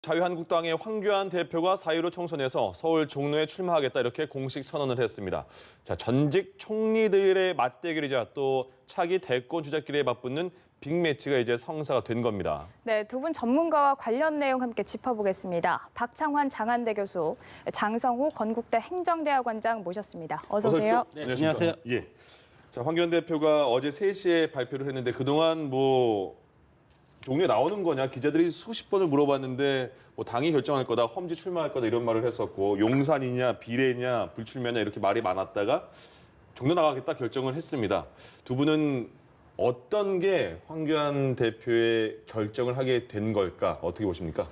자유한국당의 황교안 대표가 4.15 총선에서 서울 종로에 출마하겠다 이렇게 공식 선언을 했습니다. 자, 전직 총리들의 맞대결이자 또 차기 대권 주자끼리 맞붙는 빅매치가 이제 성사가 된 겁니다. 네, 두 분 전문가와 관련 내용 함께 짚어보겠습니다. 박창환 장한대 교수, 장성우 건국대 행정대학원장 모셨습니다. 어서 오세요. 네, 안녕하세요. 예. 자, 황교안 대표가 어제 3시에 발표를 했는데 그동안 종로에 나오는 거냐 기자들이 수십 번을 물어봤는데 당이 결정할 거다, 험지 출마할 거다 이런 말을 했었고 용산이냐 비례냐 불출마냐 이렇게 말이 많았다가 종로 나가겠다 결정을 했습니다. 두 분은 어떤 게 황교안 대표의 결정을 하게 된 걸까? 어떻게 보십니까?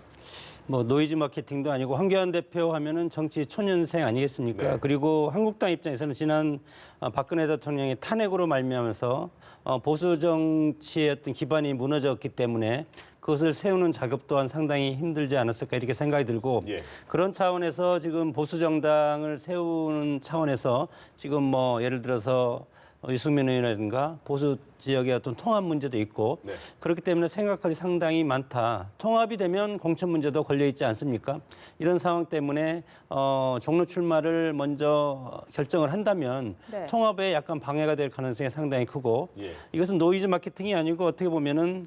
노이즈 마케팅도 아니고 황교안 대표 하면은 정치 초년생 아니겠습니까? 네. 그리고 한국당 입장에서는 지난 박근혜 대통령의 탄핵으로 말미암아서 보수 정치의 어떤 기반이 무너졌기 때문에 그것을 세우는 작업 또한 상당히 힘들지 않았을까 이렇게 생각이 들고 예. 그런 차원에서 지금 보수 정당을 세우는 차원에서 지금 예를 들어서 유승민 의원이라든가 보수 지역의 어떤 통합 문제도 있고 네. 그렇기 때문에 생각할 것이 상당히 많다. 통합이 되면 공천 문제도 걸려 있지 않습니까? 이런 상황 때문에 종로 출마를 먼저 결정을 한다면 네. 통합에 약간 방해가 될 가능성이 상당히 크고 예. 이것은 노이즈 마케팅이 아니고 어떻게 보면은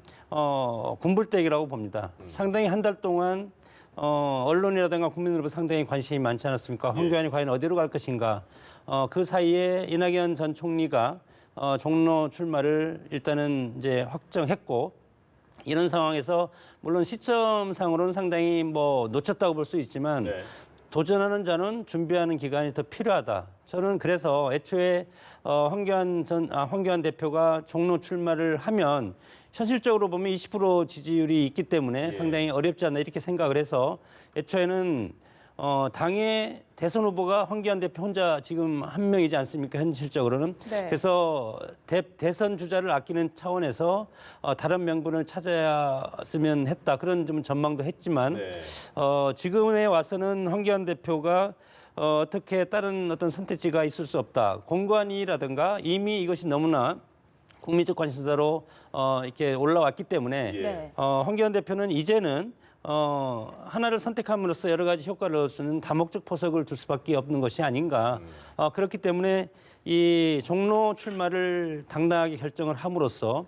군불대기라고 봅니다. 상당히 한 달 동안 언론이라든가 국민 여러분 상당히 관심이 많지 않았습니까? 황교안이 과연 어디로 갈 것인가? 그 사이에 이낙연 전 총리가 종로 출마를 일단은 이제 확정했고 이런 상황에서 물론 시점상으로는 상당히 놓쳤다고 볼 수 있지만 네. 도전하는 자는 준비하는 기간이 더 필요하다. 저는 그래서 애초에 황교안 대표가 종로 출마를 하면 현실적으로 보면 20% 지지율이 있기 때문에 상당히 어렵지 않나 이렇게 생각을 해서 애초에는 당의 대선 후보가 황교안 대표 혼자 지금 한 명이지 않습니까? 현실적으로는. 네. 그래서 대선 주자를 아끼는 차원에서 다른 명분을 찾아야으면 했다. 그런 좀 전망도 했지만 네. 지금에 와서는 황교안 대표가 어떻게 다른 어떤 선택지가 있을 수 없다. 공관위라든가 이미 이것이 너무나 국민적 관심사로 이렇게 올라왔기 때문에 네. 황교안 대표는 이제는 하나를 선택함으로써 여러 가지 효과를 얻을 수 있는 다목적 포석을 줄 수밖에 없는 것이 아닌가. 그렇기 때문에 이 종로 출마를 당당하게 결정을 함으로써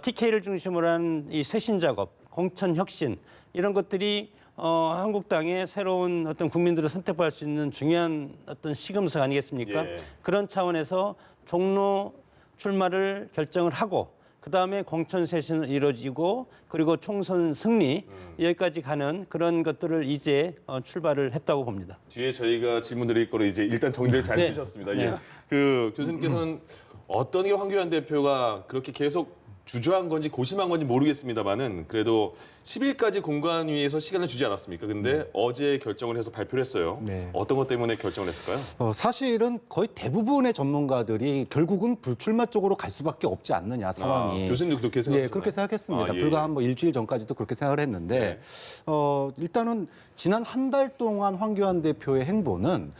TK를 중심으로 한 이 쇄신 작업, 공천 혁신 이런 것들이 한국당의 새로운 어떤 국민들을 선택할 수 있는 중요한 어떤 시금석 아니겠습니까? 예. 그런 차원에서 종로 출마를 결정을 하고 그다음에 공천 쇄신은 이루어지고 그리고 총선 승리 여기까지 가는 그런 것들을 이제 출발을 했다고 봅니다. 뒤에 저희가 질문 드릴 거로 이제 일단 정리를 잘 네. 해주셨습니다. 네. 예. 그 교수님께서는 어떤 게 황교안 대표가 그렇게 계속 주저한 건지 고심한 건지 모르겠습니다만은 그래도 10일까지 공관위에서 시간을 주지 않았습니까? 근데 어제 결정을 해서 발표를 했어요. 네. 어떤 것 때문에 결정을 했을까요? 사실은 거의 대부분의 전문가들이 결국은 불출마 쪽으로 갈 수밖에 없지 않느냐 상황이. 교수님도 그렇게 생각하셨나요? 예, 그렇게 생각했습니다. 예. 불과 한 일주일 전까지도 그렇게 생각을 했는데 네. 일단은 지난 한 달 동안 황교안 대표의 행보는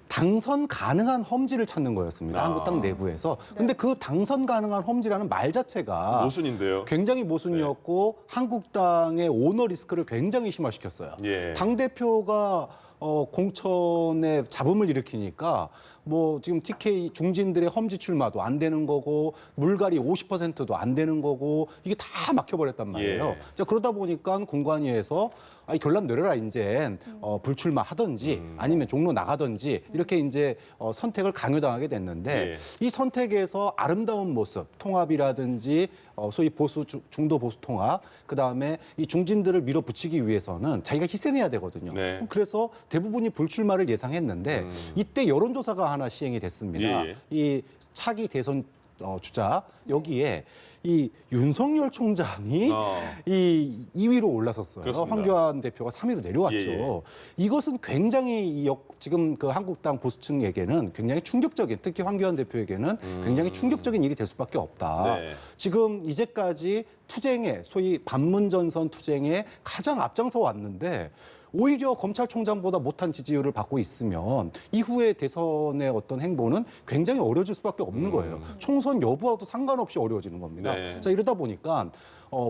당선 가능한 험지를 찾는 거였습니다. 한국당 내부에서. 근데 그 당선 가능한 험지라는 말 자체가 모순인데요. 굉장히 모순이었고 한국당의 오너 리스크를 굉장히 심화시켰어요. 예. 당대표가 공천에 잡음을 일으키니까 지금 TK 중진들의 험지 출마도 안 되는 거고 물갈이 50%도 안 되는 거고 이게 다 막혀버렸단 말이에요. 예. 자, 그러다 보니까 공관위에서 결란 내려라 이제 불출마 하든지 아니면 종로 나가든지 이렇게 이제 선택을 강요당하게 됐는데 예. 이 선택에서 아름다운 모습 통합이라든지 소위 보수 중도 보수 통합 그다음에 이 중진들을 밀어붙이기 위해서는 자기가 희생해야 되거든요. 네. 그래서 대부분이 불출마를 예상했는데 이때 여론조사가 하나 시행이 됐습니다. 예. 이 차기 대선 주자 여기에 이 윤석열 총장이 이 2위로 올라섰어요. 그렇습니다. 황교안 대표가 3위로 내려왔죠. 예. 이것은 굉장히 지금 그 한국당 보수층에게는 굉장히 충격적인, 특히 황교안 대표에게는 굉장히 충격적인 일이 될 수밖에 없다. 네. 지금 이제까지 투쟁에 소위 반문전선 투쟁에 가장 앞장서 왔는데 오히려 검찰총장보다 못한 지지율을 받고 있으면 이후에 대선의 어떤 행보는 굉장히 어려질 수밖에 없는 거예요. 총선 여부와도 상관없이 어려워지는 겁니다. 네. 자, 이러다 보니까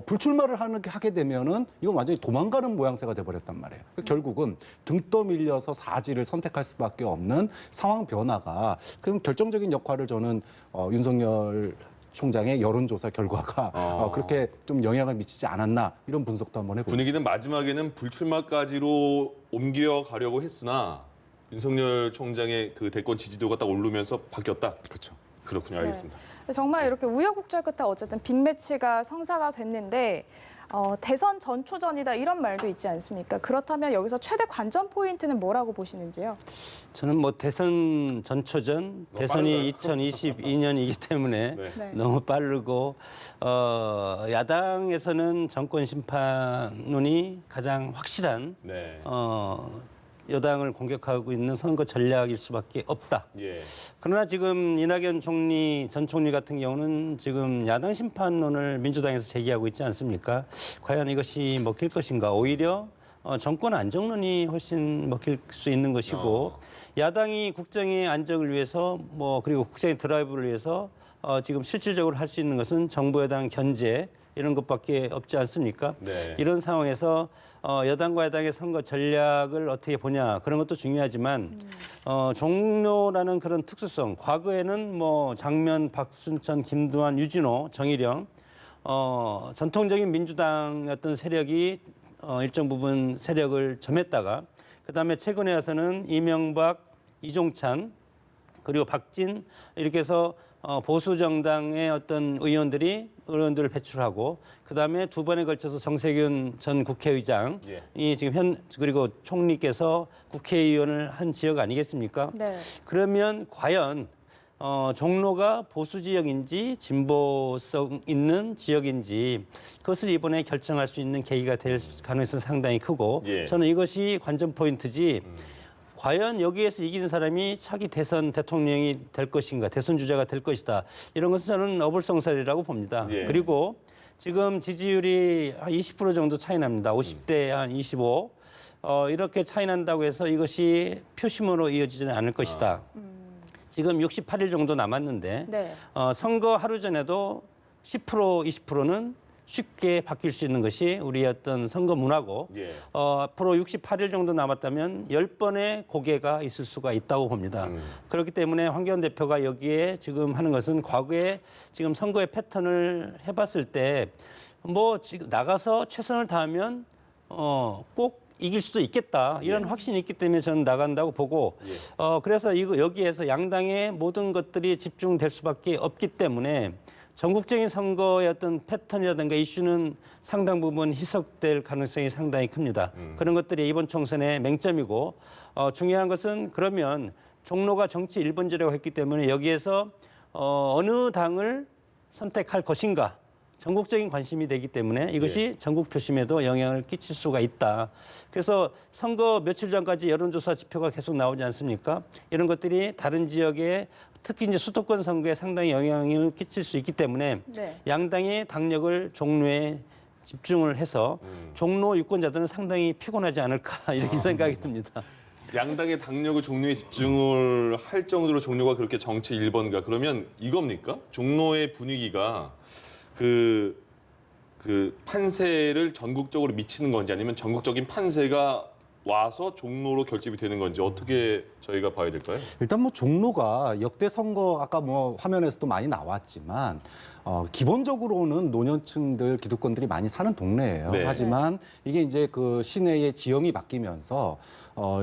불출마를 하게 되면은 이건 완전히 도망가는 모양새가 돼버렸단 말이에요. 결국은 등 떠밀려서 사지를 선택할 수밖에 없는 상황 변화가 그럼 결정적인 역할을 저는 윤석열 총장의 여론조사 결과가 그렇게 좀 영향을 미치지 않았나 이런 분석도 한번 해보죠. 분위기는 마지막에는 불출마까지로 옮겨 가려고 했으나 윤석열 총장의 그 대권 지지도가 딱 오르면서 바뀌었다. 그렇죠. 그렇군요. 알겠습니다. 정말 이렇게 우여곡절 끝에 어쨌든 빅매치가 성사가 됐는데 대선 전초전이다 이런 말도 있지 않습니까? 그렇다면 여기서 최대 관전 포인트는 뭐라고 보시는지요? 저는 뭐 대선 전초전, 대선이 2022년이기 때문에 네. 네. 너무 빠르고 야당에서는 정권 심판론이 가장 확실한 네. 여당을 공격하고 있는 선거 전략일 수밖에 없다. 예. 그러나 지금 이낙연 전 총리 같은 경우는 지금 야당 심판론을 민주당에서 제기하고 있지 않습니까? 과연 이것이 먹힐 것인가? 오히려 정권 안정론이 훨씬 먹힐 수 있는 것이고 야당이 국정의 안정을 위해서 그리고 국정의 드라이브를 위해서 지금 실질적으로 할 수 있는 것은 정부 여당 견제 이런 것밖에 없지 않습니까? 네. 이런 상황에서 여당과 야당의 선거 전략을 어떻게 보냐 그런 것도 중요하지만 종로라는 그런 특수성 과거에는 장면, 박순천, 김두한, 유진호, 정일영 전통적인 민주당의 어떤 세력이 일정 부분 세력을 점했다가 그다음에 최근에 와서는 이명박, 이종찬 그리고 박진 이렇게 해서 보수 정당의 어떤 의원들을 배출하고 그다음에 두 번에 걸쳐서 정세균 전 국회의장이 예. 지금 그리고 총리께서 국회의원을 한 지역 아니겠습니까? 네. 그러면 과연 종로가 보수 지역인지 진보성 있는 지역인지 그것을 이번에 결정할 수 있는 계기가 될 가능성이 상당히 크고 예. 저는 이것이 관전 포인트지. 과연 여기에서 이긴 사람이 차기 대선 대통령이 될 것인가, 대선 주자가 될 것이다. 이런 것은 저는 어불성설이라고 봅니다. 예. 그리고 지금 지지율이 한 20% 정도 차이 납니다. 50대 한 25. 이렇게 차이 난다고 해서 이것이 표심으로 이어지지는 않을 것이다. 지금 68일 정도 남았는데 네. 선거 하루 전에도 10%, 20%는 쉽게 바뀔 수 있는 것이 우리의 어떤 선거 문화고 예. 앞으로 68일 정도 남았다면 10번의 고개가 있을 수가 있다고 봅니다. 그렇기 때문에 황교안 대표가 여기에 지금 하는 것은 과거에 지금 선거의 패턴을 해봤을 때 지금 나가서 최선을 다하면 꼭 이길 수도 있겠다 이런 확신이 있기 때문에 저는 나간다고 보고 그래서 여기에서 양당의 모든 것들이 집중될 수밖에 없기 때문에 전국적인 선거의 어떤 패턴이라든가 이슈는 상당 부분 희석될 가능성이 상당히 큽니다. 그런 것들이 이번 총선의 맹점이고 중요한 것은 그러면 종로가 정치 1번지라고 했기 때문에 여기에서 어느 당을 선택할 것인가 전국적인 관심이 되기 때문에 이것이 전국 표심에도 영향을 끼칠 수가 있다. 그래서 선거 며칠 전까지 여론조사 지표가 계속 나오지 않습니까? 이런 것들이 다른 지역에 특히 이제 수도권 선거에 상당히 영향을 끼칠 수 있기 때문에 네. 양당의 당력을 종로에 집중을 해서 종로 유권자들은 상당히 피곤하지 않을까 이렇게 생각이 듭니다. 양당의 당력을 종로에 집중을 할 정도로 종로가 그렇게 정치 1번가 그러면 이겁니까? 종로의 분위기가 그 판세를 전국적으로 미치는 건지 아니면 전국적인 판세가 와서 종로로 결집이 되는 건지 어떻게 저희가 봐야 될까요? 일단 종로가 역대 선거 아까 화면에서도 많이 나왔지만 기본적으로는 노년층들 기득권들이 많이 사는 동네예요. 네. 하지만 이게 이제 그 시내의 지형이 바뀌면서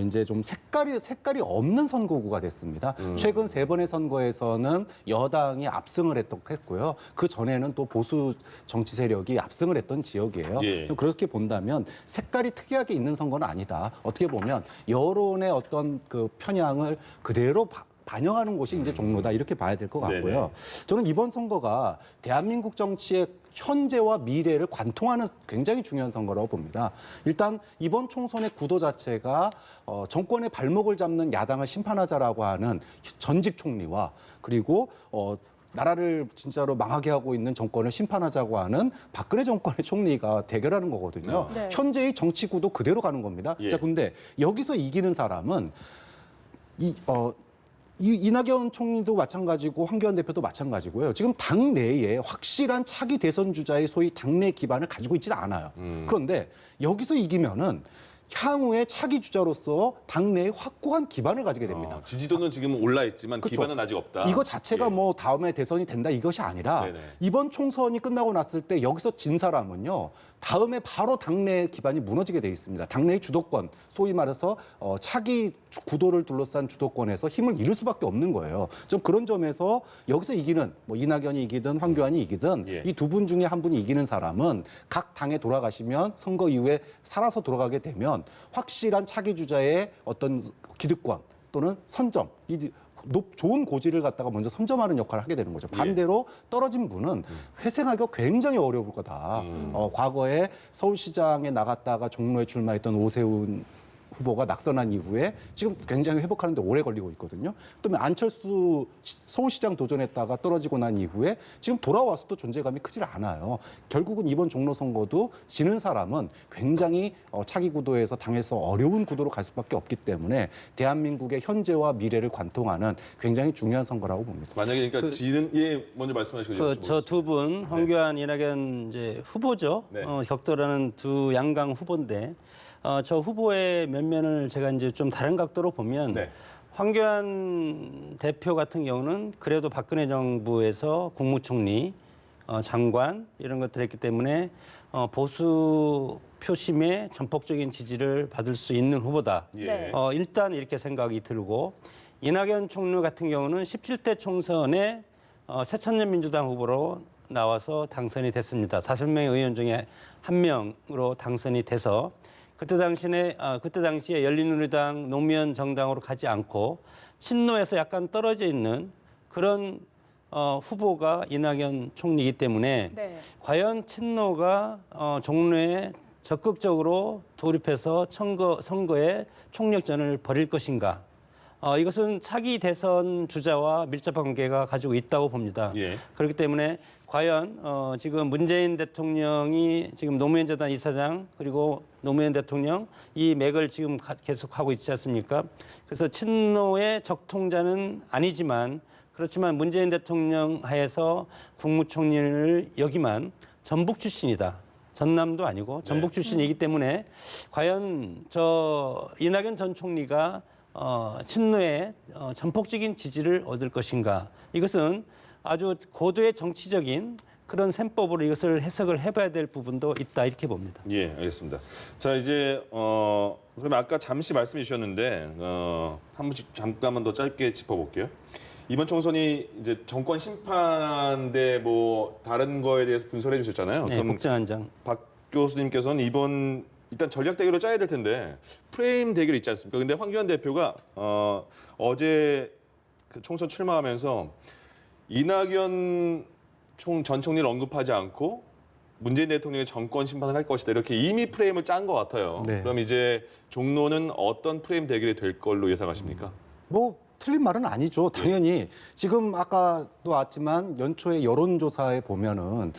이제 좀 색깔이 없는 선거구가 됐습니다. 최근 3번의 선거에서는 여당이 압승을 했고요. 그 전에는 또 보수 정치 세력이 압승을 했던 지역이에요. 예. 그렇게 본다면 색깔이 특이하게 있는 선거는 아니다. 어떻게 보면 여론의 어떤 그 편향을 그대로 반영하는 곳이 이제 종로다 이렇게 봐야 될 것 같고요. 네네. 저는 이번 선거가 대한민국 정치의 현재와 미래를 관통하는 굉장히 중요한 선거라고 봅니다. 일단 이번 총선의 구도 자체가 정권의 발목을 잡는 야당을 심판하자라고 하는 전직 총리와 그리고 나라를 진짜로 망하게 하고 있는 정권을 심판하자고 하는 박근혜 정권의 총리가 대결하는 거거든요. 네. 현재의 정치 구도 그대로 가는 겁니다. 예. 자, 근데 여기서 이기는 사람은 이낙연 총리도 마찬가지고 황교안 대표도 마찬가지고요. 지금 당내에 확실한 차기 대선 주자의 소위 당내 기반을 가지고 있지는 않아요. 그런데 여기서 이기면은 향후에 차기 주자로서 당내에 확고한 기반을 가지게 됩니다. 지지도는 지금 올라 있지만 그쵸. 기반은 아직 없다. 이거 자체가 예. 뭐 다음에 대선이 된다 이것이 아니라 네네. 이번 총선이 끝나고 났을 때 여기서 진 사람은요. 다음에 바로 당내 기반이 무너지게 돼 있습니다. 당내의 주도권, 소위 말해서 차기 구도를 둘러싼 주도권에서 힘을 잃을 수밖에 없는 거예요. 좀 그런 점에서 여기서 이기는 뭐 이낙연이 이기든 황교안이 이기든 예. 이 두 분 중에 한 분이 이기는 사람은 각 당에 돌아가시면 선거 이후에 살아서 돌아가게 되면 확실한 차기 주자의 어떤 기득권 또는 선점, 좋은 고지를 갖다가 먼저 선점하는 역할을 하게 되는 거죠. 반대로 떨어진 분은 회생하기가 굉장히 어려울 거다. 과거에 서울시장에 나갔다가 종로에 출마했던 오세훈 후보가 낙선한 이후에 지금 굉장히 회복하는데 오래 걸리고 있거든요. 또 안철수 서울시장 도전했다가 떨어지고 난 이후에 지금 돌아와서도 존재감이 크질 않아요. 결국은 이번 종로 선거도 지는 사람은 굉장히 차기 구도에서 당에서 어려운 구도로 갈 수밖에 없기 때문에 대한민국의 현재와 미래를 관통하는 굉장히 중요한 선거라고 봅니다. 만약에 그러니까 지는 먼저 말씀하시고 저 두 분 황교안, 이낙연 이제 후보죠. 네. 격돌하는 두 양강 후보인데 저 후보의 면면을 제가 이제 좀 다른 각도로 보면 네. 황교안 대표 같은 경우는 그래도 박근혜 정부에서 국무총리, 장관 이런 것들 했기 때문에 보수 표심의 전폭적인 지지를 받을 수 있는 후보다. 예. 네. 일단 이렇게 생각이 들고 이낙연 총리 같은 경우는 17대 총선에 새천년 민주당 후보로 나와서 당선이 됐습니다. 5명의 의원 중에 1명으로 당선이 돼서 그때 당시에 열린우리당 노무현 정당으로 가지 않고 친노에서 약간 떨어져 있는 그런 후보가 이낙연 총리이기 때문에 네. 과연 친노가 종로에 적극적으로 돌입해서 선거에 총력전을 벌일 것인가? 이것은 차기 대선 주자와 밀접한 관계가 가지고 있다고 봅니다. 예. 그렇기 때문에 과연 지금 문재인 대통령이 지금 노무현 재단 이사장 그리고 노무현 대통령 이 맥을 지금 계속하고 있지 않습니까? 그래서 친노의 적통자는 아니지만 그렇지만 문재인 대통령 하에서 국무총리를 역임한 전북 출신이다. 전남도 아니고 전북 출신이기 때문에 과연 저 이낙연 전 총리가 친노의 전폭적인 지지를 얻을 것인가? 이것은 아주 고도의 정치적인 그런 셈법으로 이것을 해석을 해봐야 될 부분도 있다 이렇게 봅니다. 예, 알겠습니다. 자, 이제 그러면 아까 잠시 말씀해 주셨는데 한 번씩 잠깐만 더 짧게 짚어볼게요. 이번 총선이 이제 정권 심판대 뭐 다른 거에 대해서 분석해 주셨잖아요. 네, 그럼 국정안장. 박 교수님께서는 이번 일단 전략 대결을 짜야 될 텐데 프레임 대결이 있지 않습니까? 근데 황교안 대표가 어제 그 총선 출마하면서 이낙연 전 총리를 언급하지 않고 문재인 대통령의 정권 심판을 할 것이다. 이렇게 이미 프레임을 짠 것 같아요. 네. 그럼 이제 종로는 어떤 프레임 대결이 될 걸로 예상하십니까? 뭐 틀린 말은 아니죠. 당연히 지금 아까도 왔지만 연초에 여론조사에 보면은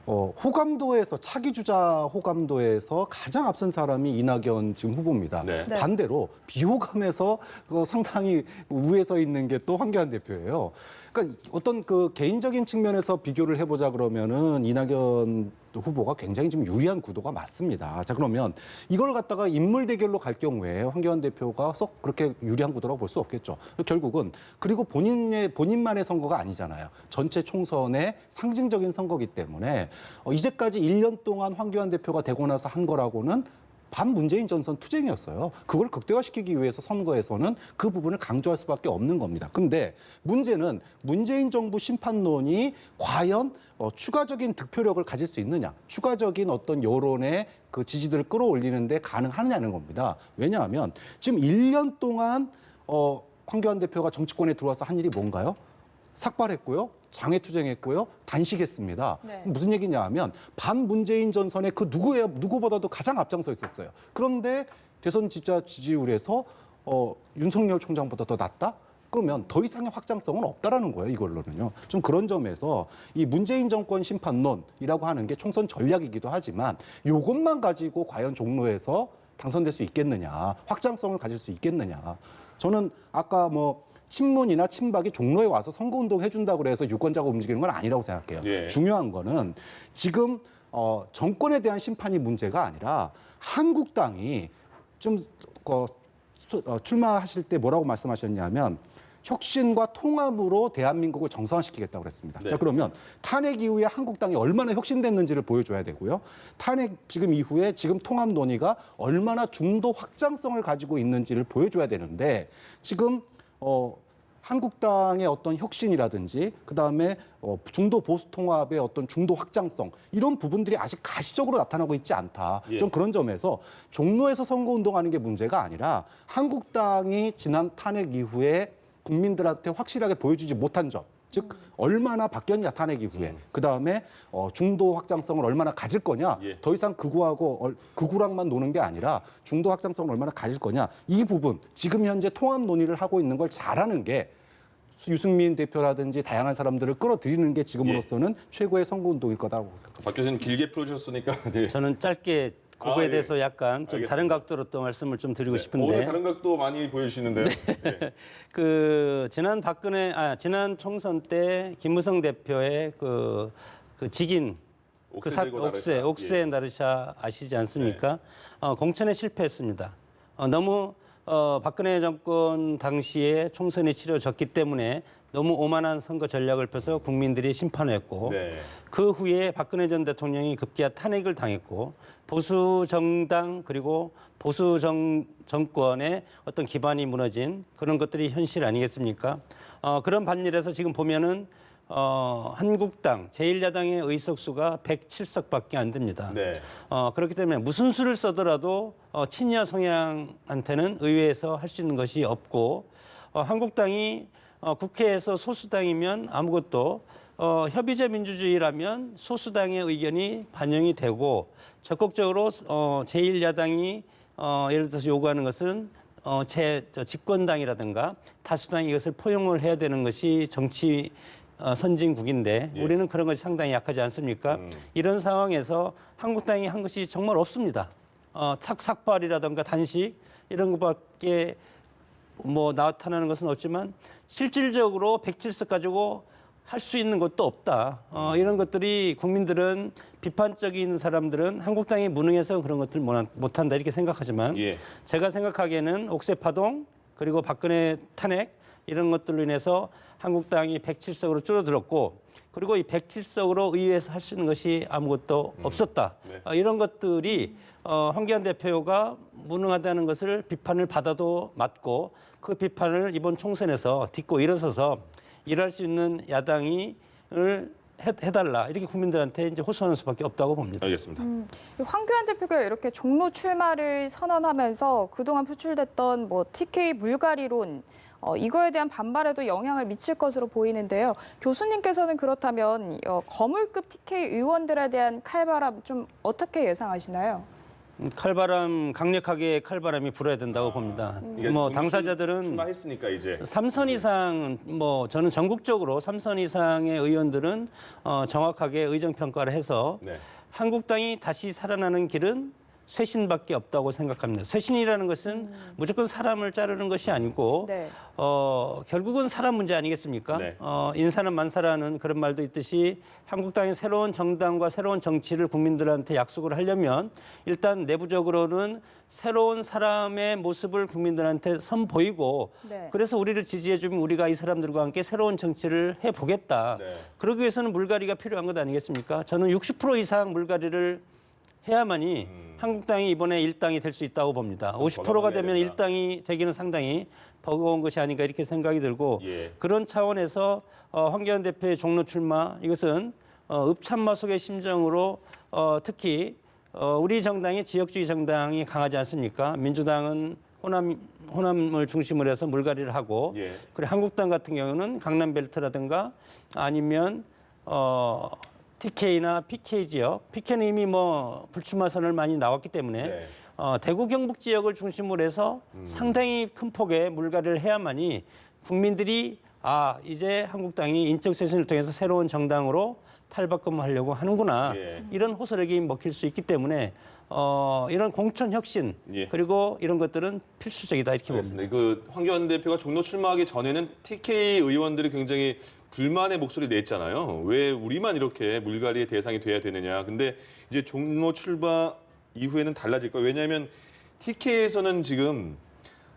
호감도에서 차기 주자 호감도에서 가장 앞선 사람이 이낙연 지금 후보입니다. 네. 네. 반대로 비호감에서 상당히 우위에 서 있는 게 또 황교안 대표예요. 그러니까 어떤 그 개인적인 측면에서 비교를 해보자 그러면은 이낙연 후보가 굉장히 지금 유리한 구도가 맞습니다. 자, 그러면 이걸 갖다가 인물 대결로 갈 경우에 황교안 대표가 썩 그렇게 유리한 구도라고 볼 수 없겠죠. 결국은 그리고 본인만의 선거가 아니잖아요. 전체 총선의 상징적인 선거기 때문에 이제까지 1년 동안 황교안 대표가 되고 나서 한 거라고는 반문재인 전선 투쟁이었어요. 그걸 극대화시키기 위해서 선거에서는 그 부분을 강조할 수밖에 없는 겁니다. 근데 문제는 문재인 정부 심판론이 과연 추가적인 득표력을 가질 수 있느냐, 추가적인 어떤 여론의 그 지지들을 끌어올리는데 가능하느냐는 겁니다. 왜냐하면 지금 1년 동안 황교안 대표가 정치권에 들어와서 한 일이 뭔가요? 삭발했고요. 장외투쟁했고요. 단식했습니다. 네. 무슨 얘기냐 하면 반문재인 전선에 그 누구보다도 가장 앞장서 있었어요. 그런데 대선 지지율에서 윤석열 총장보다 더 낮다? 그러면 더 이상의 확장성은 없다라는 거예요, 이걸로는요. 좀 그런 점에서 이 문재인 정권 심판론이라고 하는 게 총선 전략이기도 하지만 이것만 가지고 과연 종로에서 당선될 수 있겠느냐, 확장성을 가질 수 있겠느냐. 저는 아까 뭐 친문이나 친박이 종로에 와서 선거운동 해준다고 해서 유권자가 움직이는 건 아니라고 생각해요. 예. 중요한 거는 지금 정권에 대한 심판이 문제가 아니라 한국당이 좀 출마하실 때 뭐라고 말씀하셨냐면 혁신과 통합으로 대한민국을 정상화시키겠다고 그랬습니다. 네. 자, 그러면 탄핵 이후에 한국당이 얼마나 혁신됐는지를 보여줘야 되고요. 탄핵 지금 이후에 지금 통합 논의가 얼마나 중도 확장성을 가지고 있는지를 보여줘야 되는데 지금 한국당의 어떤 혁신이라든지 그다음에 중도 보수 통합의 어떤 중도 확장성 이런 부분들이 아직 가시적으로 나타나고 있지 않다. 예. 좀 그런 점에서 종로에서 선거운동하는 게 문제가 아니라 한국당이 지난 탄핵 이후에 국민들한테 확실하게 보여주지 못한 점. 즉 얼마나 바뀌었냐 탄핵 이후에 그다음에 중도 확장성을 얼마나 가질 거냐 예. 더 이상 극우랑만 노는 게 아니라 중도 확장성을 얼마나 가질 거냐 이 부분 지금 현재 통합 논의를 하고 있는 걸 잘하는 게 유승민 대표라든지 다양한 사람들을 끌어들이는 게 지금으로서는 최고의 선거운동일 거다고 생각합니다. 박 교수님 길게 풀어주셨으니까 네. 저는 짧게 그거에 예. 대해서 약간 좀 알겠습니다. 다른 각도로 또 말씀을 좀 드리고 오늘 싶은데 다른 각도 많이 보여주시는데요. 네. 그 지난 총선 때 김무성 대표의 그 직인 옥새 나르샤 아시지 않습니까? 공천에 실패했습니다. 너무 박근혜 정권 당시에 총선이 치러졌기 때문에 너무 오만한 선거 전략을 펴서 국민들이 심판했고 네. 그 후에 박근혜 전 대통령이 급기야 탄핵을 당했고 보수 정당 그리고 보수 정권의 어떤 기반이 무너진 그런 것들이 현실 아니겠습니까? 그런 반일에서 지금 보면은 한국당 제1야당의 의석수가 107석밖에 안 됩니다. 네. 그렇기 때문에 무슨 수를 써더라도 친여 성향한테는 의회에서 할 수 있는 것이 없고 한국당이 국회에서 소수당이면 아무것도 협의제 민주주의라면 소수당의 의견이 반영이 되고 적극적으로 제1야당이 예를 들어서 요구하는 것은 집권당이라든가 다수당이 이것을 포용을 해야 되는 것이 정치 선진국인데 예. 우리는 그런 것이 상당히 약하지 않습니까? 이런 상황에서 한국당이 한 것이 정말 없습니다. 삭발이라든가 단식 이런 것밖에 뭐 나타나는 것은 없지만 실질적으로 107석 가지고 할 수 있는 것도 없다. 이런 것들이 국민들은 비판적인 사람들은 한국당이 무능해서 그런 것들 못한다 이렇게 생각하지만 예. 제가 생각하기에는 옥새 파동 그리고 박근혜 탄핵 이런 것들로 인해서 한국당이 107석으로 줄어들었고 그리고 이 107석으로 의회에서 할 수 있는 것이 아무것도 없었다. 네. 이런 것들이 황교안 대표가 무능하다는 것을 비판을 받아도 맞고 그 비판을 이번 총선에서 딛고 일어서서 일할 수 있는 야당을 해달라 이렇게 국민들한테 이제 호소하는 수밖에 없다고 봅니다. 알겠습니다. 황교안 대표가 이렇게 종로 출마를 선언하면서 그동안 표출됐던 뭐 TK 물갈이론 이거에 대한 반발에도 영향을 미칠 것으로 보이는데요. 교수님께서는 그렇다면 거물급 TK 의원들에 대한 칼바람 좀 어떻게 예상하시나요? 강력하게 칼바람이 불어야 된다고 봅니다. 뭐 당사자들은 출마했으니까 이제 3선 이상 저는 전국적으로 3선 이상의 의원들은 정확하게 의정 평가를 해서 네. 한국당이 다시 살아나는 길은 쇄신밖에 없다고 생각합니다. 쇄신이라는 것은 무조건 사람을 자르는 것이 아니고 네. 결국은 사람 문제 아니겠습니까? 네. 인사는 만사라는 그런 말도 있듯이 한국당의 새로운 정당과 새로운 정치를 국민들한테 약속을 하려면 일단 내부적으로는 새로운 사람의 모습을 국민들한테 선보이고 네. 그래서 우리를 지지해 주면 우리가 이 사람들과 함께 새로운 정치를 해보겠다. 네. 그러기 위해서는 물갈이가 필요한 것 아니겠습니까? 저는 60% 이상 물갈이를 해야만이 한국당이 이번에 1당이 될 수 있다고 봅니다. 50%가 되면 된다. 1당이 되기는 상당히 버거운 것이 아닌가 이렇게 생각이 들고 예. 그런 차원에서 황교안 대표의 종로 출마 이것은 읍참마 속의 심정으로 특히 우리 정당이 지역주의 정당이 강하지 않습니까? 민주당은 호남을 중심으로 해서 물갈이를 하고 예. 그리고 한국당 같은 경우는 강남벨트라든가 아니면 TK나 PK 지역, PK는 이미 불출마 선언을 많이 나왔기 때문에 네. 대구 경북 지역을 중심으로 해서 상당히 큰 폭의 물갈이를 해야만이 국민들이 이제 한국당이 인적 쇄신을 통해서 새로운 정당으로 탈바꿈하려고 하는구나. 예. 이런 호소력이 먹힐 수 있기 때문에 이런 공천 혁신 예. 그리고 이런 것들은 필수적이다 이렇게 봅니다. 알겠습니다. 그 황교안 대표가 종로 출마하기 전에는 TK 의원들이 굉장히 불만의 목소리 냈잖아요. 왜 우리만 이렇게 물갈이의 대상이 돼야 되느냐. 근데 이제 종로 출마 이후에는 달라질 거예요. 왜냐하면 TK에서는 지금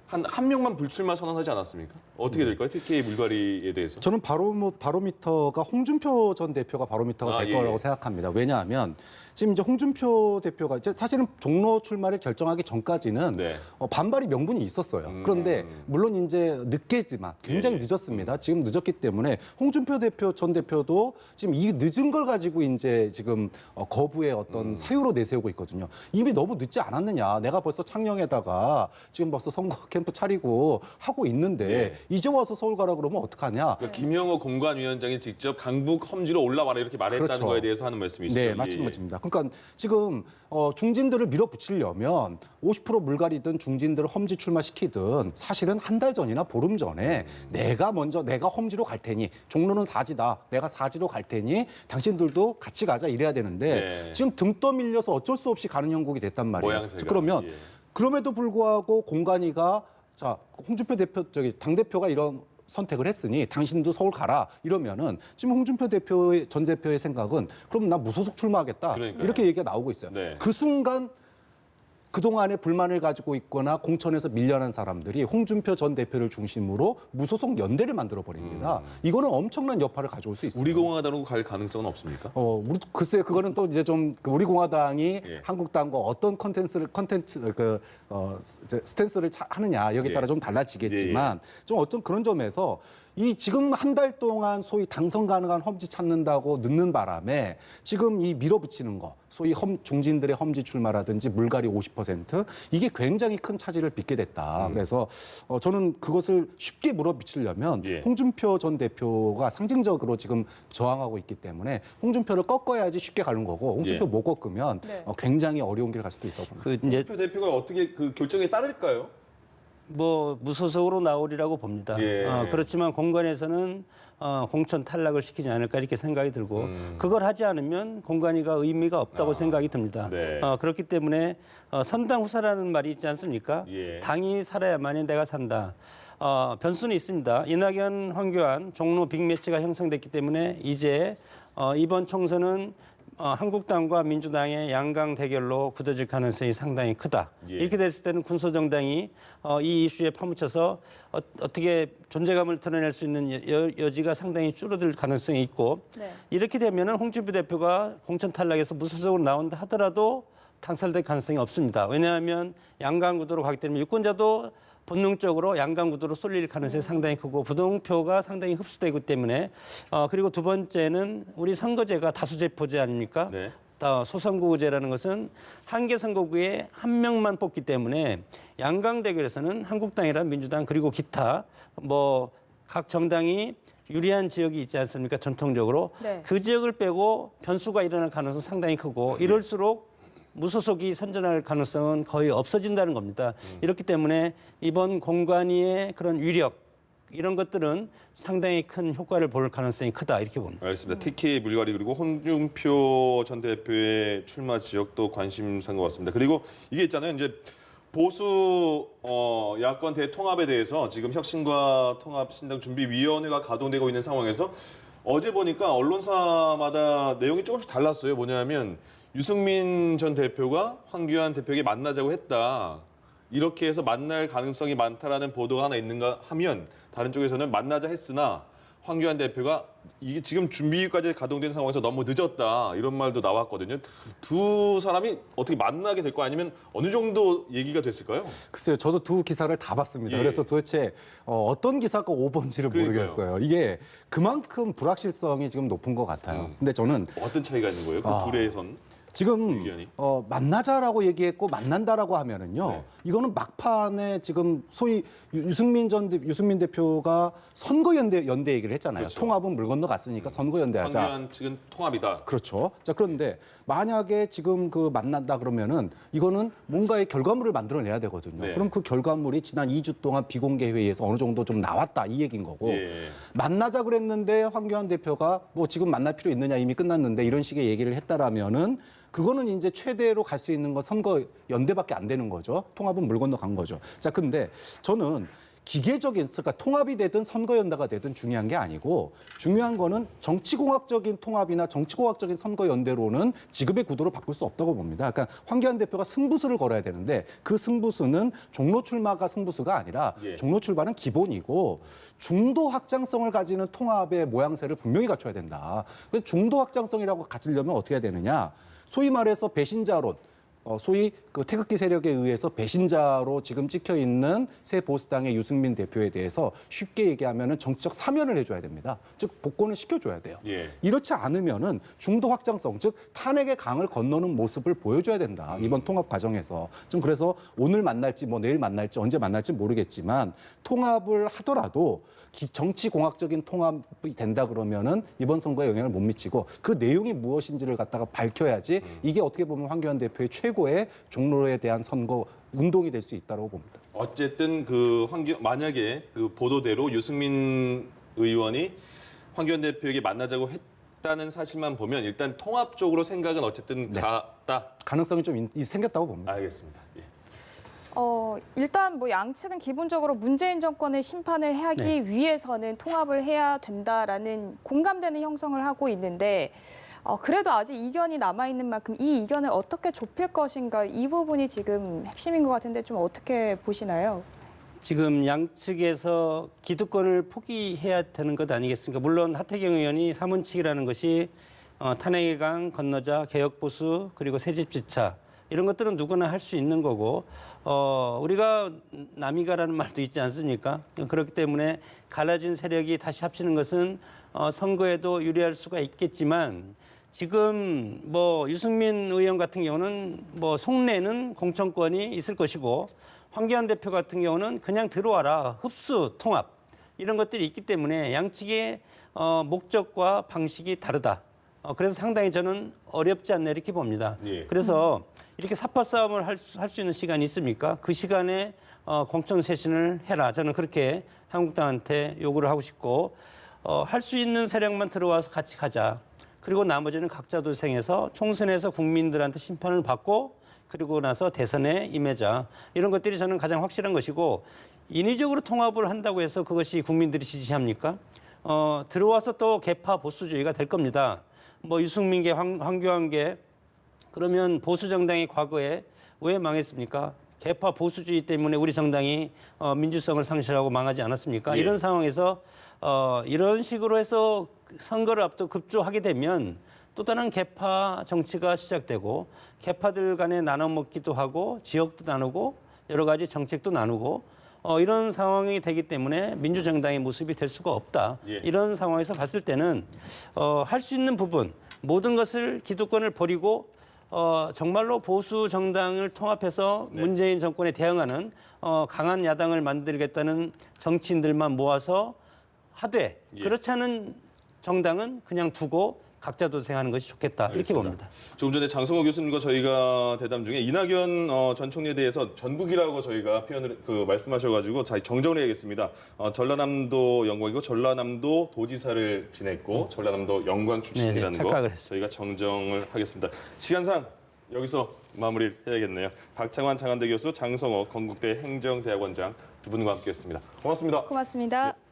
한 명만 불출마 선언하지 않았습니까? 어떻게 될까요? TK 물갈이에 대해서? 저는 바로미터가 홍준표 전 대표가 바로미터가 될 예. 거라고 생각합니다. 왜냐하면 지금 이제 홍준표 대표가 이제 사실은 종로 출마를 결정하기 전까지는 네. 반발이 명분이 있었어요. 그런데 물론 이제 늦게지만 굉장히 예. 늦었습니다. 지금 늦었기 때문에 홍준표 대표 전 대표도 지금 이 늦은 걸 가지고 이제 지금 거부의 어떤 사유로 내세우고 있거든요. 이미 너무 늦지 않았느냐. 내가 벌써 창녕에다가 지금 벌써 선거 캠프 차리고 하고 있는데 예. 이제 와서 서울 가라 그러면 어떡하냐. 그러니까 김영호 공관위원장이 직접 강북 험지로 올라와라 이렇게 말했다는 그렇죠. 거에 대해서 하는 말씀이시죠? 네, 예, 마찬가지입니다. 그러니까 지금 중진들을 밀어붙이려면 50% 물갈이든 중진들을 험지 출마시키든 사실은 한 달 전이나 보름 전에 내가 험지로 갈 테니 종로는 사지다. 내가 사지로 갈 테니 당신들도 같이 가자 이래야 되는데 네. 지금 등 떠밀려서 어쩔 수 없이 가는 형국이 됐단 말이에요. 모양새가. 그러면 예. 그럼에도 불구하고 공관위가 홍준표 대표 당 대표가 이런 선택을 했으니 당신도 서울 가라 이러면은 지금 홍준표 전 대표의 생각은 그럼 나 무소속 출마하겠다 그러니까요. 이렇게 얘기가 나오고 있어요. 네. 그 순간 그동안에 불만을 가지고 있거나 공천에서 밀려난 사람들이 홍준표 전 대표를 중심으로 무소속 연대를 만들어 버립니다. 이거는 엄청난 여파를 가져올 수 있어요. 우리 공화당으로 갈 가능성은 없습니까? 글쎄 그거는 또 이제 좀 우리 공화당이 예. 한국당과 어떤 스탠스를 하느냐 여기에 예. 따라 좀 달라지겠지만 좀 어떤 그런 점에서 이 지금 한 달 동안 소위 당선 가능한 험지 찾는다고 늦는 바람에 지금 이 밀어붙이는 거 소위 중진들의 험지 출마라든지 물갈이 50% 이게 굉장히 큰 차질을 빚게 됐다. 그래서 저는 그것을 쉽게 물어붙이려면 예. 홍준표 전 대표가 상징적으로 지금 저항하고 있기 때문에 홍준표를 꺾어야지 쉽게 가는 거고 홍준표 예. 못 꺾으면 네. 굉장히 어려운 길 갈 수도 있다고 봅니다. 그 이제 홍준표 대표가 어떻게 그 결정에 따를까요? 무소속으로 나오리라고 봅니다. 예. 그렇지만 공관에서는 공천 탈락을 시키지 않을까 이렇게 생각이 들고 그걸 하지 않으면 공관위가 의미가 없다고 생각이 듭니다. 네. 그렇기 때문에 선당 후사라는 말이 있지 않습니까? 예. 당이 살아야만이 내가 산다. 변수는 있습니다. 이낙연, 황교안 종로 빅매치가 형성됐기 때문에 이제 이번 총선은 한국당과 민주당의 양강 대결로 굳어질 가능성이 상당히 크다. 예. 이렇게 됐을 때는 군소정당이 이 이슈에 파묻혀서 어떻게 존재감을 드러낼 수 있는 여지가 상당히 줄어들 가능성이 있고 네. 이렇게 되면은 홍준표 대표가 공천 탈락해서 무소속으로 나온다 하더라도 당선될 가능성이 없습니다. 왜냐하면 양강 구도로 가기 때문에 유권자도 본능적으로 양강 구도로 쏠릴 가능성이 상당히 크고 부동표가 상당히 흡수되기 때문에 그리고 두 번째는 우리 선거제가 다수제표제 아닙니까? 네. 소선거구제라는 것은 한 개 선거구에 한 명만 뽑기 때문에 양강 대결에서는 한국당이나 민주당 그리고 기타 각 정당이 유리한 지역이 있지 않습니까? 전통적으로 네. 그 지역을 빼고 변수가 일어날 가능성은 상당히 크고 이럴수록 무소속이 선전할 가능성은 거의 없어진다는 겁니다. 이렇기 때문에 이번 공관위의 그런 위력 이런 것들은 상당히 큰 효과를 볼 가능성이 크다 이렇게 봅니다. 알겠습니다. TK 물갈이 그리고 홍준표 전 대표의 출마 지역도 관심사인 것 같습니다. 그리고 이게 있잖아요. 이제 보수 야권 대통합에 대해서 지금 혁신과 통합신당준비위원회가 가동되고 있는 상황에서 어제 보니까 언론사마다 내용이 조금씩 달랐어요. 뭐냐면 유승민 전 대표가 황교안 대표에게 만나자고 했다. 이렇게 해서 만날 가능성이 많다라는 보도가 하나 있는가 하면 다른 쪽에서는 만나자 했으나 황교안 대표가 이게 지금 준비까지 가동된 상황에서 너무 늦었다. 이런 말도 나왔거든요. 두 사람이 어떻게 만나게 될 거 아니면 어느 정도 얘기가 됐을까요? 글쎄요, 저도 두 기사를 다 봤습니다. 예. 그래서 도대체 어떤 기사가 오본지를 그러니까요. 모르겠어요. 이게 그만큼 불확실성이 지금 높은 것 같아요. 근데 저는 어떤 차이가 있는 거예요? 그 둘의 선? 지금 의견이? 만나자라고 얘기했고 만난다라고 하면은요. 네. 이거는 막판에 지금 소위 유승민 대표가 선거연대 얘기를 했잖아요. 그렇죠. 통합은 물 건너 갔으니까 선거연대하자. 황교안 측은 통합이다. 그렇죠. 자, 그런데 만약에 지금 그 만난다 그러면은 이거는 뭔가의 결과물을 만들어내야 되거든요. 네. 그럼 그 결과물이 지난 2주 동안 비공개 회의에서 어느 정도 좀 나왔다 이 얘기인 거고. 예. 만나자 그랬는데 황교안 대표가 뭐 지금 만날 필요 있느냐 이미 끝났는데 이런 식의 얘기를 했다라면은 그거는 이제 최대로 갈 수 있는 건 선거 연대밖에 안 되는 거죠. 통합은 물 건너 간 거죠. 자, 근데 저는 기계적인, 그러니까 통합이 되든 선거연대가 되든 중요한 게 아니고 중요한 거는 정치공학적인 통합이나 정치공학적인 선거연대로는 지금의 구도를 바꿀 수 없다고 봅니다. 그러니까 황교안 대표가 승부수를 걸어야 되는데 그 승부수는 종로 출마가 승부수가 아니라 예. 종로 출마는 기본이고 중도 확장성을 가지는 통합의 모양새를 분명히 갖춰야 된다. 중도 확장성이라고 가지려면 어떻게 해야 되느냐? 소위 말해서 배신자론, 소위 그 태극기 세력에 의해서 배신자로 지금 찍혀 있는 새 보수당의 유승민 대표에 대해서 쉽게 얘기하면은 정치적 사면을 해줘야 됩니다. 즉 복권을 시켜줘야 돼요. 예. 이렇지 않으면은 중도 확장성, 즉 탄핵의 강을 건너는 모습을 보여줘야 된다. 이번 통합 과정에서 좀 그래서 오늘 만날지 뭐 내일 만날지 언제 만날지 모르겠지만 통합을 하더라도 정치 공학적인 통합이 된다 그러면은 이번 선거에 영향을 못 미치고 그 내용이 무엇인지를 갖다가 밝혀야지 이게 어떻게 보면 황교안 대표의 최고의 종로에 대한 선거 운동이 될 수 있다고 봅니다. 어쨌든 그 만약에 그 보도대로 유승민 의원이 황교안 대표에게 만나자고 했다는 사실만 보면 일단 통합 쪽으로 생각은 어쨌든 네. 갔다. 가능성이 좀 생겼다고 봅니다. 알겠습니다. 예. 일단 뭐 양측은 기본적으로 문재인 정권을 심판을 하기 위해서는 통합을 해야 된다라는 공감되는 형성을 하고 있는데 그래도 아직 이견이 남아있는 만큼 이 이견을 어떻게 좁힐 것인가 이 부분이 지금 핵심인 것 같은데 좀 어떻게 보시나요? 지금 양측에서 기득권을 포기해야 되는 것 아니겠습니까? 물론 하태경 의원이 사문칙이라는 것이 탄핵의 강 건너자 개혁보수 그리고 새집지차 이런 것들은 누구나 할 수 있는 거고 우리가 남이가라는 말도 있지 않습니까? 그렇기 때문에 갈라진 세력이 다시 합치는 것은 선거에도 유리할 수가 있겠지만 지금 뭐 유승민 의원 같은 경우는 뭐 속내는 공천권이 있을 것이고 황교안 대표 같은 경우는 그냥 들어와라 흡수 통합 이런 것들이 있기 때문에 양측의 목적과 방식이 다르다. 그래서 상당히 저는 어렵지 않나 이렇게 봅니다. 예. 그래서 이렇게 사파 싸움을 할 수 있는 시간이 있습니까? 그 시간에 공천 쇄신을 해라. 저는 그렇게 한국당한테 요구를 하고 싶고 할 수 있는 세력만 들어와서 같이 가자. 그리고 나머지는 각자 도생해서 총선에서 국민들한테 심판을 받고 그리고 나서 대선에 임하자. 이런 것들이 저는 가장 확실한 것이고 인위적으로 통합을 한다고 해서 그것이 국민들이 지지합니까? 들어와서 또 개파 보수주의가 될 겁니다. 뭐 유승민계, 황교안계 그러면 보수 정당이 과거에 왜 망했습니까? 개파 보수주의 때문에 우리 정당이 민주성을 상실하고 망하지 않았습니까? 예. 이런 상황에서 이런 식으로 해서 선거를 앞두고 급조하게 되면 또 다른 개파 정치가 시작되고 개파들 간에 나눠 먹기도 하고 지역도 나누고 여러 가지 정책도 나누고 이런 상황이 되기 때문에 민주정당의 모습이 될 수가 없다. 예. 이런 상황에서 봤을 때는 할 수 있는 부분 모든 것을 기득권을 버리고 정말로 보수 정당을 통합해서 네. 문재인 정권에 대응하는 강한 야당을 만들겠다는 정치인들만 모아서 하되 예. 그렇지 않은 정당은 그냥 두고 각자 도생하는 것이 좋겠다 이렇게 알겠습니다. 봅니다. 조금 전에 장성호 교수님과 저희가 대담 중에 이낙연 전 총리에 대해서 전북이라고 저희가 표현을 말씀하셔가지고 자 정정을 해야겠습니다. 전라남도 영광이고 전라남도 도지사를 지냈고 전라남도 영광 출신이라는 네, 거 착각을 했습니다. 저희가 정정을 하겠습니다. 시간상 여기서 마무리를 해야겠네요. 박창환 장한대 교수, 장성호 건국대 행정대학원장 두 분과 함께했습니다. 고맙습니다. 고맙습니다.